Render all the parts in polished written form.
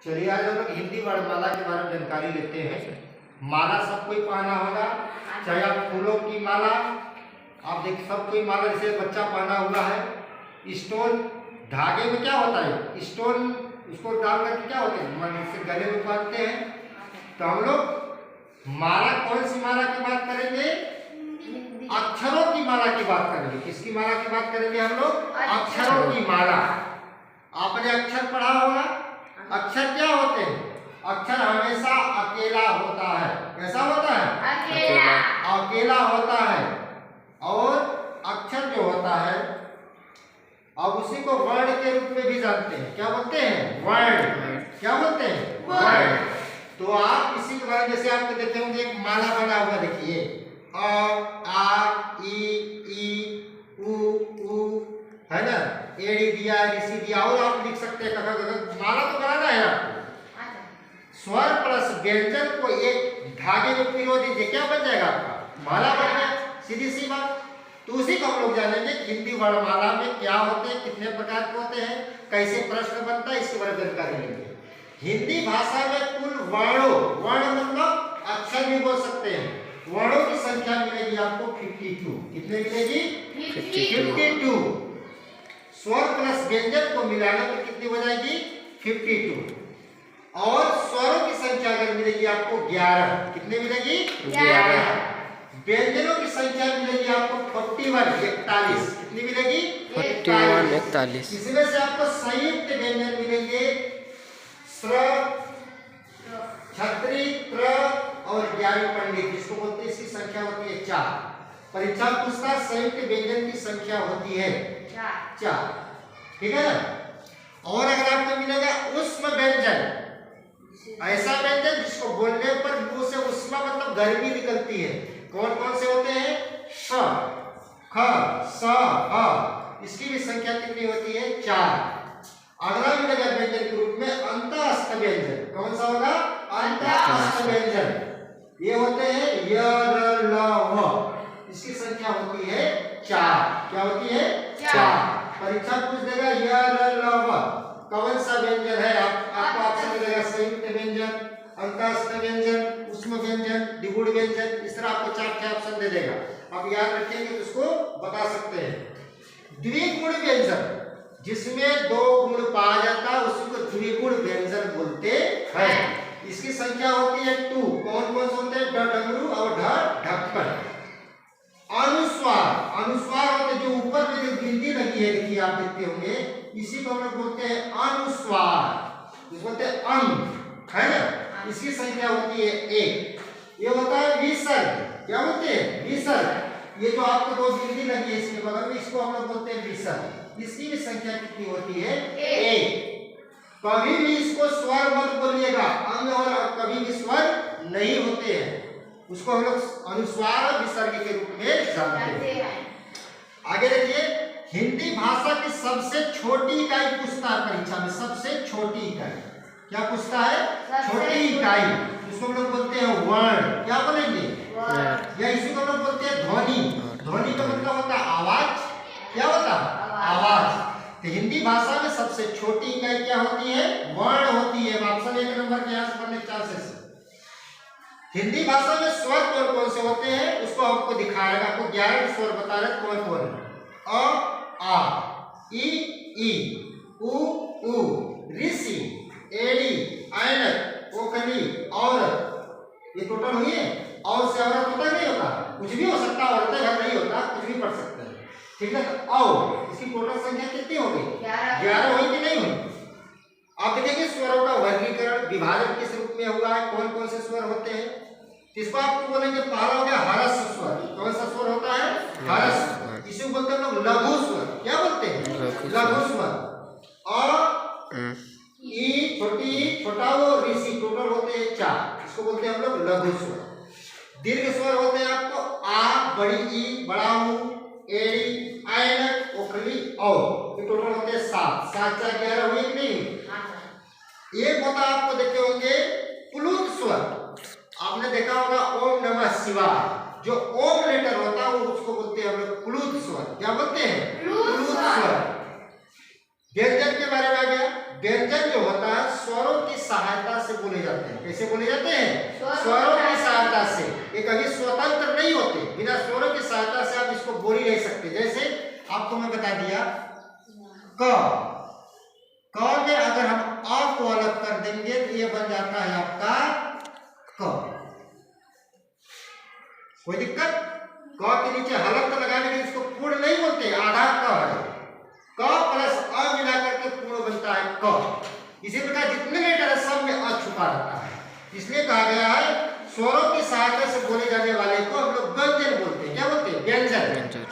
चलिए आज हम लोग हिंदी वर्णमाला के बारे में जानकारी लेते हैं। माला सब कोई पहना होगा, चाहे आप फूलों की माला, आप देख सब कोई माला जैसे बच्चा पहना हुआ है। स्टोन धागे में क्या होता है, स्टोन उसको डाल करके क्या होते हैं, मन से गले में बांधते हैं। तो हम लोग माला कौन सी माला की बात करेंगे, अक्षरों की माला की बात करेंगे। किसकी माला की बात करेंगे हम लोग, अक्षरों की माला। आपने अक्षर पढ़ा होगा, अक्षर क्या होते हैं, अक्षर हमेशा अकेला होता है। कैसा होता है, अकेला अकेला होता है। और अक्षर जो होता है अब उसी को वर्ण के रूप में भी जानते हैं। क्या बोलते हैं, वर्ण। क्या बोलते हैं, वर्ण। तो आप इसी के बारे में जैसे आपको देखे होंगे एक माला बना हुआ, देखिए अ आ ई उ है ना, एड़ी दिया ऋषि दिया, और आप लिख सकते हैं माला तो बनाना है आपको। स्वर प्लस व्यंजन को एक धागे में पिरो दीजिए, क्या बन जाएगा आपका, माला बन गया। सीधी सी बात। तो उसी को हम लोग जानेंगे हिंदी वर्णमाला में क्या होते हैं, कितने प्रकार के होते हैं, कैसे प्रश्न बनता है, इसके बारे में जानकारी लेंगे। हिंदी भाषा में कुल वर्णों, वर्ण मतलब अक्षर भी बोल सकते हैं, वर्णों की संख्या मिलेगी आपको 52। कितने मिलेगी, 52। स्वर प्लस व्यंजन को मिलाने पर कितनी हो जाएगी, 52। और स्वरों की संख्या अगर मिलेगी आपको 11। कितने मिलेगी, 11। व्यंजनों की संख्या मिलेगी आपको 41। कितनी मिलेगी, 41। इसमें से आपको संयुक्त व्यंजन मिलेंगे स्र, छत्री, त्र और ग्यारह पंडित, जिसको बोलते हैं। इसकी संख्या होती है 4। परीक्षा पूछता संयुक्त व्यंजन की संख्या होती है 4। ठीक है ना। और अगर आपको मिलेगा उष्म व्यंजन, ऐसा व्यंजन जिसको बोलने पर मुंह से उष्मा मतलब गर्मी निकलती है। कौन कौन से होते हैं, श, ख, स, ह। इसकी भी संख्या कितनी होती है, 4। अगला मिलेगा व्यंजन के रूप में अंतःस्थ व्यंजन। कौन सा होगा, अंतःस्थ व्यंजन। ये होते हैं य, र, ल, व। इसकी संख्या होती है 4। क्या होती है, 4। परीक्षा पूछ देगा य, र, ल, व कौन सा व्यंजन है, आपको ऑप्शन मिलेगा संयुक्त व्यंजन, अंतःस्थ व्यंजन, उष्म व्यंजन, द्विगुण व्यंजन। इस तरह आपको 4 ऑप्शन दे देगा। आप याद रखेंगे तो उसको बता सकते हैं। द्विगुण व्यंजन जिसमें 2 गुण पाया जाता है उसी को द्विगुण व्यंजन बोलते हैं। इसकी संख्या होती है 2। कौन कौन से होते हैं, ड, डमरू और ढ, ढक्कन। अनुस्वार, अनुस्वार होते जो ऊपर में जो बिंदी लगी है, देखिए आप देखते होंगे, इसी को हम लोग बोलते हैं अनुस्वार, जिसको बोलते हैं अंग, है ना। इसकी संख्या होती है 1। ये होता है विसर्ग। क्या बोलते हैं, विसर्ग। ये जो आपको 2 बिंदी लगी है इसके बगल में, इसको हम लोग बोलते हैं विसर्ग। इसकी भी संख्या कितनी होती है, 1। कभी भी इसको स्वर मत बोलिएगा, अंग और कभी भी स्वर नहीं होते हैं, उसको हम लोग अनुस्वार और विसर्ग के रूप में जानते हैं। आगे देखिए, हिंदी भाषा की सबसे छोटी इकाई पूछता है परीक्षा में। सबसे छोटी इकाई क्या पूछता है, छोटी इकाई, जिसको हम लोग बोलते हैं वर्ण। क्या बोलेंगे, या इसी को हम लोग बोलते हैं ध्वनि। ध्वनि का मतलब होता है आवाज। क्या होता है, आवाज। तो हिंदी भाषा में सबसे छोटी इकाई क्या होती है, वर्ण होती है। ऑप्शन 1 नंबर के यहाँ से पढ़ने के चांसेस। हिंदी भाषा में स्वर कौन कौन से होते हैं उसको हमको दिखा रहा है। आपको 11 स्वर बता रहे कौन कौन है। अ, आ, ई, उ, ऋषि, एड़ी, ऐनक, ओखली, औरत। ये टोटल हुई है। और से औरत होता नहीं होता, कुछ भी हो सकता है, औरतें घर नहीं होता, कुछ भी पढ़ सकते हैं। ठीक है। तो इसकी टोटल संख्या कितनी हो गई, 11 हुई कि नहीं हुई। आप देखेंगे स्वरों का वर्गीकरण, विभाजन किस रूप में हुआ है, कौन कौन से स्वर होते हैं। इसको आपको बोलेंगे, पहला हो गया हरस स्वर। कौन सा स्वर होता है, हरस। इसे बोलते हैं लोग लघु स्वर। क्या बोलते हैं, लघु स्वर। और ई छोटी, छोटा वो ऋषि, टोटल होते हैं 4। इसको बोलते हैं हम लोग लघु स्वर। दीर्घ स्वर होते हैं आपको आ, बड़ी ई, बड़ा ऊ, एड़ी, ऐनक, ओखली, औ। ये टोटल होते हैं 7। 7 4 11 हुए कि नहीं। एक होता आपको देखे होंगे प्लुत स्वर। आपने देखा होगा ओम नमः शिवाय, जो ओम लेटर होता है वो उसको बोलते हैं हम लोग प्लुत स्वर। क्या बोलते हैं, प्लुत स्वर। व्यंजन के बारे में आ गया। व्यंजन जो होता है स्वरों की सहायता से बोले जाते हैं। कैसे बोले जाते हैं? स्वरों की सहायता से। ये कभी स्वतंत्र नहीं होते, बिना स्वरों की सहायता से आप इसको बोल ही नहीं सकते। जैसे आपको मैं बता दिया क में अगर हम अ को अलग कर देंगे तो ये बन जाता है आपका क। कोई दिक्कत? क के नीचे हलक लगाने के इसको पूर्ण नहीं बोलते, आधा क है। क प्लस अ मिला करके पूर्ण बनता है क। इसी प्रकार जितने लेटर है सब में अ छुपा रहता है, इसलिए कहा गया है स्वरों की सहायता से बोले जाने वाले को हम लोग व्यंजन बोलते हैं। क्या बोलते हैं? व्यंजन।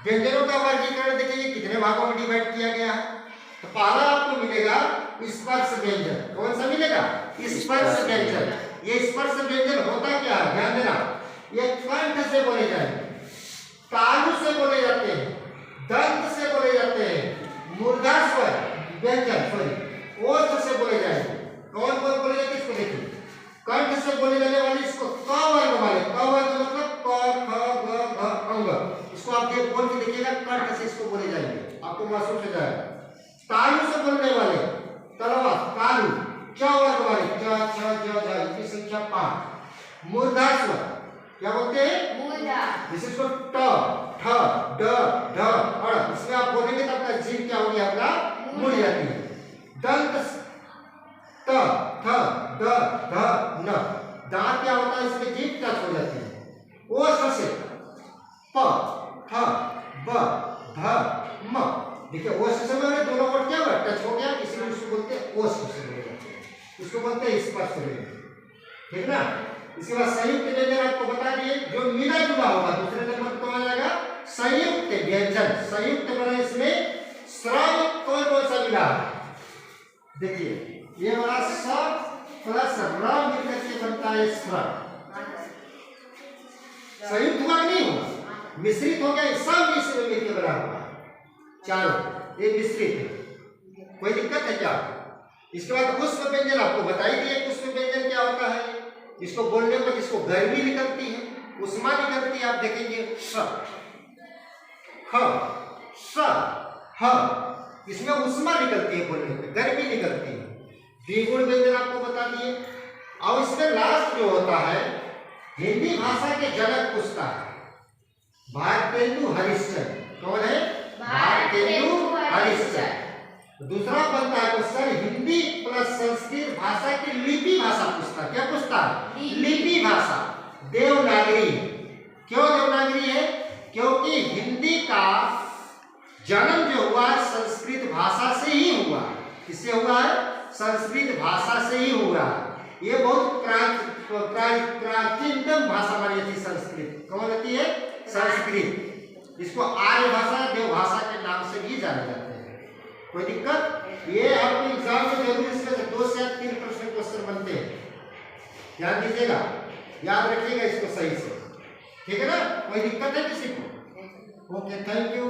व्यंजनों का वर्गीकरण देखिए कितने भागों में डिवाइड किया गया है। तो पहला आपको मिलेगा स्पर्श व्यंजन। कौन सा मिलेगा? स्पर्श व्यंजन। ये स्पर्श व्यंजन होता क्या है? ध्यान देना, ये कंठ से बोले जाएंगे, तालु से बोले जाते हैं, दंत से बोले जाते हैं, मूर्धा स्वर व्यंजन सॉरी ओष्ठ से बोले जाएंगे। कौन कौन बोले जाते हैं इसको देखिए। कंठ से बोले जाने वाले इसको क वर्ग वाले, क वर्ग मतलब क ख ग घ अंग, इसको आप देख बोल के देखिएगा, कंठ से इसको बोले जाएंगे, आपको महसूस हो जाएगा। तालु से बोलने वाले तलवा तालु, च वर्ग वाले च छ ज झ, इसकी संख्या 5। मूर्धा स्वर क्या बोलते हैं? मूर्धा। जिसे इसको ट ठ ड ढ अ, इसमें आप बोलेंगे तो आपका जीभ क्या होगी? आपका मुड़ जाती है। दंत त थ द ध न, दांत क्या होता है? इसमें जीभ टच हो जाती है। ओष्ठ से प फ ब भ म, देखिए ओष्ठ से मैंने दोनों वर्ड क्या हुआ? टच हो गया, इसलिए उसको बोलते हैं ओष्ठ से बोले जाते हैं, इसको बोलते हैं स्पर्श व्यंजन। ठीक ना? इसके बाद संयुक्त व्यंजन आपको बता दिए, जो मिला जुला होगा दूसरे नंबर पर आ जाएगा संयुक्त व्यंजन। संयुक्त बना इसमें श्रम कौन कौन सा मिला? देखिए ये वाला स प्लस र मिलकर के बनता है श्रम। संयुक्त हुआ नहीं हुआ? मिश्रित हो गया, सब मिश्रित मिलकर बना हुआ। चलो ये मिश्रित है, कोई दिक्कत है क्या? इसके बाद पुष्प व्यंजन आपको बताई दिए। पुष्प व्यंजन क्या होता है? इसको बोलने पर जिसको गर्मी निकलती है, उष्मा निकलती है, आप देखेंगे स ह स ह, इसमें उष्मा निकलती है, बोलने पर गर्मी निकलती है। द्विगुण व्यंजन आपको बता दिए। और इसमें लास्ट जो होता है, हिंदी भाषा के जनक पूछता है भारतेंदु हरिश्चंद्र। कौन है? भारतेंदु हरिश्चंद्र। दूसरा बनता है क्वेश्चन हिंदी प्लस संस्कृत भाषा की लिपि भाषा पूछता है। क्या पूछता है? लिपि भाषा, देवनागरी। क्यों देवनागरी है? क्योंकि हिंदी का जन्म जो हुआ है संस्कृत भाषा से ही हुआ। किससे हुआ है? संस्कृत भाषा से ही हुआ। ये बहुत प्राचीनतम भाषा मानी जाती है संस्कृत। कौन रहती है? संस्कृत। इसको आर्य भाषा, देव भाषा के नाम से भी जाने जाते हैं। कोई दिक्कत? ये आपके एग्जाम में जरूर इसमें से 2 से 3 प्रश्न क्वेश्चन बनते हैं, ध्यान दीजिएगा, याद रखिएगा इसको सही से। ठीक है ना? कोई दिक्कत है किसी को? Okay, thank you.